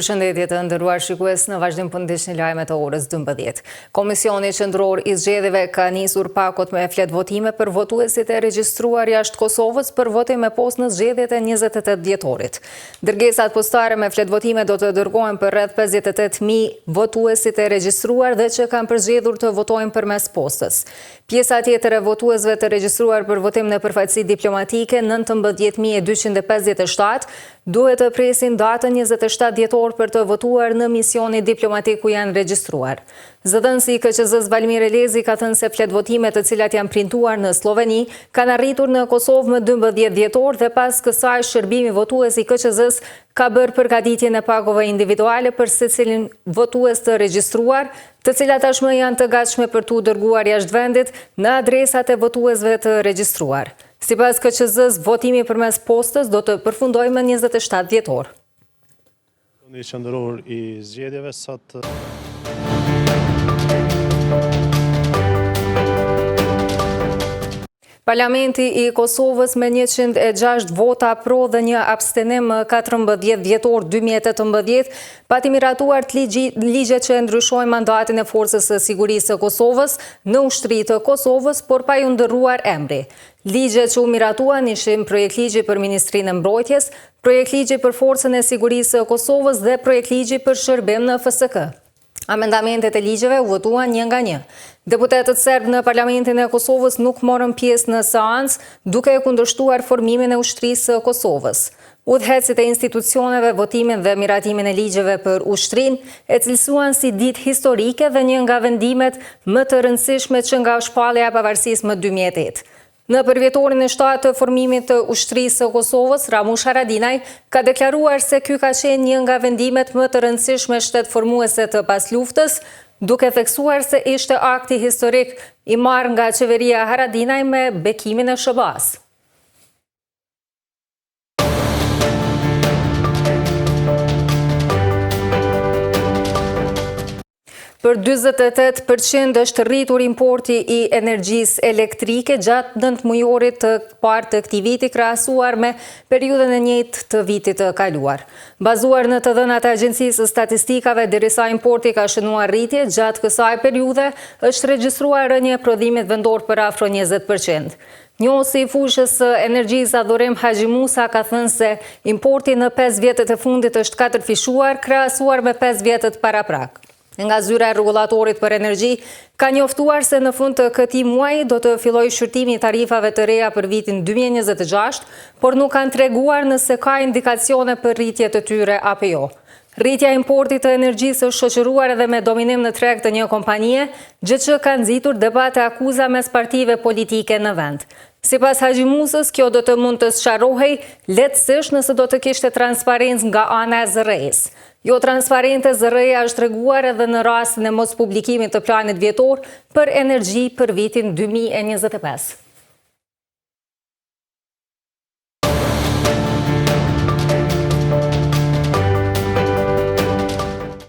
Përshëndetje të nderuar shikues, në vazhdim po ndihni lajmet e orës 12. Komisioni qendror i zgjedhjeve ka nisur pakot me flet votime për votuesit e regjistruar jashtë Kosovës për votim me postë në zgjedhjet e 28 dhjetorit. Dërgesat postare me flet votime do të dërgohen për rreth 58.000 votuesit e regjistruar dhe që kanë përzgjedhur të votojnë përmes postës. Pjesa tjetër e votuesve të regjistruar për votim në përfaqësi diplomatike 19.257 duhet të presin datën 27 dhjetor për të votuar në misionin diplomatik ku janë regjistruar. Zëdhënësi i KQZ-s Valmir Elezi ka thënë se flet votime të cilat janë printuar në Sloveni kanë arritur në Kosovë më 12 dhjetor dhe pas kësaj shërbimi votues i KQZ-s ka bërë përgatitjen e pakove individuale për secilin votues të regjistruar, të cilat tashmë janë të gatshme për t'u dërguar jashtë vendit në adresat e votuesve të regjistruar. Sipas KQZ-s, votimi përmes postës do të përfundojë më 27 dhjetor. Komisioni qendror i zgjedhjeve sot Parlamenti i Kosovës me 106 vota pro dhe një abstenim 14 dhjetor 2018 pati miratuar të ligjet që ndryshojnë mandatin e Forcës së Sigurisë së Kosovës në ushtri të Kosovës, por pa ju ndërruar emri. Ligjet që u miratuan ishin projekt ligji për Ministrinë e Mbrojtjes, projekt ligji për Forcën e Sigurisë së Kosovës dhe projekt ligji për shërbim në FSK. Amendamentet e ligjeve u votuan një nga një. Deputetët serbë në Parlamentin e Kosovës nuk morën pjesë në seancë, duke e kundërshtuar formimin e ushtrisë së Kosovës. Udhëhecit e institucioneve, votimin dhe miratimin e ligjeve për ushtrinë e cilësuan si ditë historike dhe një nga vendimet më të rëndësishme që nga shpallja e pavarësisë më 2008. Në përvjetorin e 7 të formimit të ushtrisë së Kosovës, Ramush Haradinaj ka deklaruar se ky ka qenë një nga vendimet më të rëndësishme shtetformuese të pasluftës, duke theksuar se ishte akti historik i marrë nga qeveria Haradinaj me bekimin e SHBA-s. Për 48% është rritur importi i energjisë elektrike gjatë 9 mujorit të parë të këtij viti krahasuar me periudhën e njëjtë të vitit të kaluar. Bazuar në të dhënat e Agjencisë së Statistikave, derisa importi ka shënuar rritje gjatë kësaj periudhe, është regjistruar rënje e prodhimit vendor për afro 20%. Njohësi i fushës së energjisë Adhurim Haxhi Musa ka thënë se importi në 5 vjetët e fundit është katërfishuar krahasuar me 5 vjetët paraprak. Nga zyra e rregullatorit për energji ka njoftuar se në fund të këtij muaji do të fillojë shqyrtimi i tarifave të reja për vitin 2026, por nuk kanë treguar nëse ka indikacione për rritje të tyre apo jo. Rritja e importit të energjisë është shoqëruar edhe me dominim në treg të një kompanie, gjë që ka nxitur debate akuza mes partive politike në vend. Sipas Haxhi Musës, kjo do të mund të sqarohej lehtësisht nëse do të kishte transparencë nga ana e zërrejës. Jo transparente zërreja është treguar edhe në rastin e mos publikimit të planit vjetor për energji për vitin 2025.